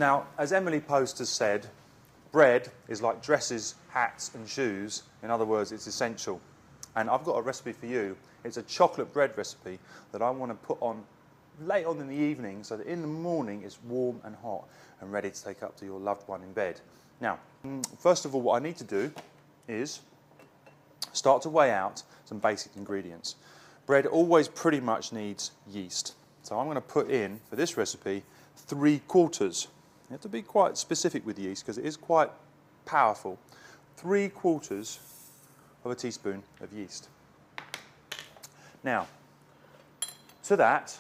Now, as Emily Post has said, bread is like dresses, hats and shoes. In other words, it's essential. And I've got a recipe for you. It's a chocolate bread recipe that I want to put on late on in the evening so that in the morning it's warm and hot and ready to take up to your loved one in bed. Now, first of all, what I need to do is start to weigh out some basic ingredients. Bread always pretty much needs yeast. So I'm going to put in, for this recipe, 3/4. You have to be quite specific with yeast because it is quite powerful. 3/4 of a teaspoon of yeast. Now, to that,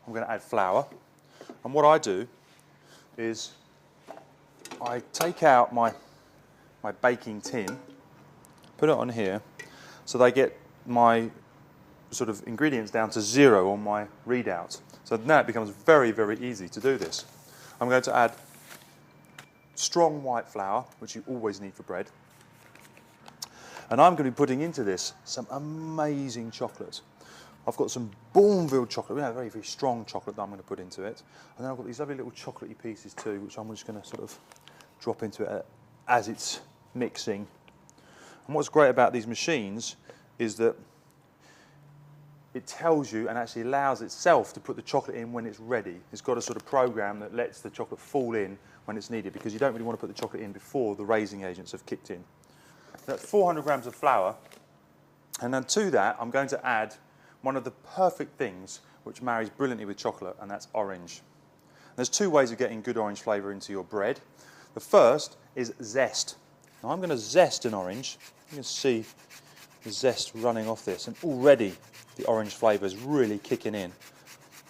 I'm going to add flour. And what I do is I take out my baking tin, put it on here, so they get my sort of ingredients down to 0 on my readout. So now it becomes very, very easy to do this. I'm going to add strong white flour, which you always need for bread. And I'm going to be putting into this some amazing chocolate. I've got some Bourneville chocolate, very, very strong chocolate that I'm going to put into it. And then I've got these lovely little chocolatey pieces too, which I'm just going to sort of drop into it as it's mixing. And what's great about these machines is that it tells you and actually allows itself to put the chocolate in when it's ready. It's got a sort of program that lets the chocolate fall in when it's needed, because you don't really want to put the chocolate in before the raising agents have kicked in. That's 400 grams of flour. And then to that, I'm going to add one of the perfect things which marries brilliantly with chocolate, and that's orange. There's 2 ways of getting good orange flavour into your bread. The first is zest. Now I'm going to zest an orange. You can see the zest running off this, and already the orange flavour is really kicking in.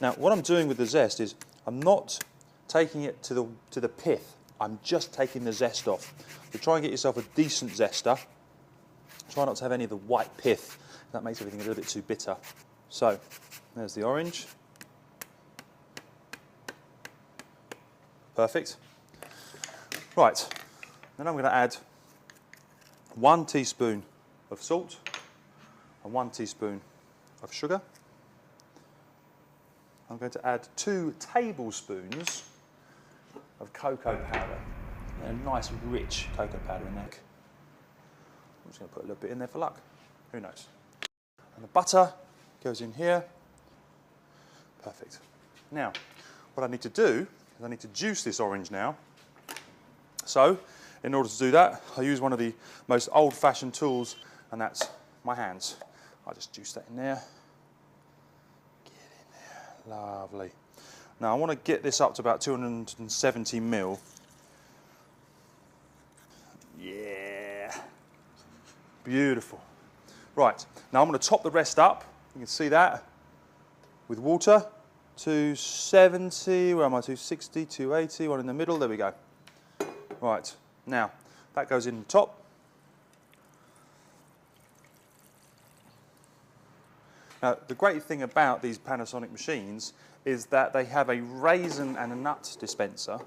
Now what I'm doing with the zest is I'm not taking it to the pith, I'm just taking the zest off. So try and get yourself a decent zester. Try not to have any of the white pith, that makes everything a little bit too bitter. So there's the orange. Perfect. Right, then I'm going to add 1 teaspoon of salt and 1 teaspoon of sugar. I'm going to add 2 tablespoons of cocoa powder. A nice rich cocoa powder in there. I'm just going to put a little bit in there for luck. Who knows? And the butter goes in here. Perfect. Now, what I need to do is I need to juice this orange now. So, in order to do that, I use one of the most old-fashioned tools, and that's my hands. I just juice that in there. Get in there. Lovely. Now, I want to get this up to about 270 ml. Yeah. Beautiful. Right. Now, I'm going to top the rest up. You can see that with water. 270, where am I? 260, 280, one in the middle. There we go. Right. Now, that goes in the top. Now, the great thing about these Panasonic machines is that they have a raisin and a nut dispenser,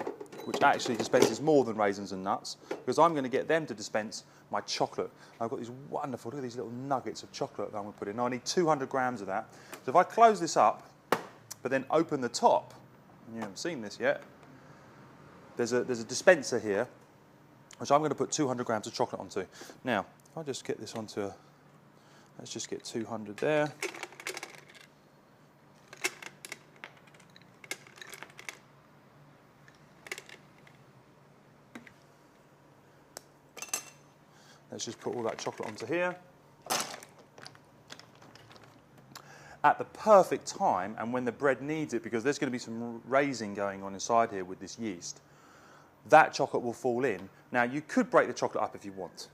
which actually dispenses more than raisins and nuts, because I'm going to get them to dispense my chocolate. I've got these wonderful, look at these little nuggets of chocolate that I'm going to put in. Now, I need 200 grams of that. So if I close this up, but then open the top, and you haven't seen this yet, there's a dispenser here, which I'm going to put 200 grams of chocolate onto. Now, if I just get this onto, let's just get 200 there. Let's just put all that chocolate onto here. At the perfect time, and when the bread needs it, because there's going to be some raising going on inside here with this yeast, that chocolate will fall in. Now, you could break the chocolate up if you want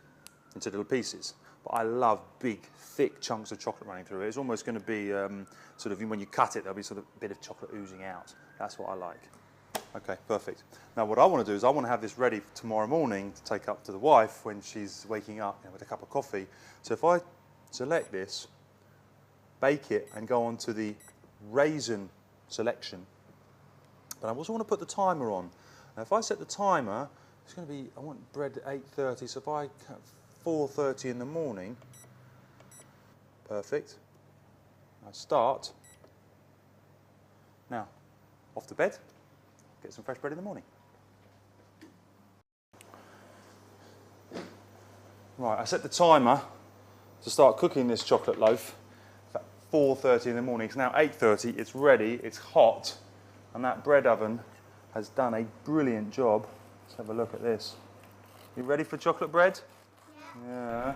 into little pieces, but I love big, thick chunks of chocolate running through it. It's almost going to be sort of, when you cut it, there'll be sort of a bit of chocolate oozing out. That's what I like. Okay, perfect. Now, what I want to do is I want to have this ready for tomorrow morning to take up to the wife when she's waking up, with a cup of coffee. So if I select this, bake it, and go on to the raisin selection, but I also want to put the timer on. Now, if I set the timer, it's going to be, I want bread at 8:30, so if I cut 4:30 in the morning, perfect. I start. Now, off to bed, get some fresh bread in the morning. Right, I set the timer to start cooking this chocolate loaf at 4:30 in the morning. It's now 8:30, it's ready, it's hot, and that bread oven has done a brilliant job. Let's have a look at this. You ready for chocolate bread? Yeah.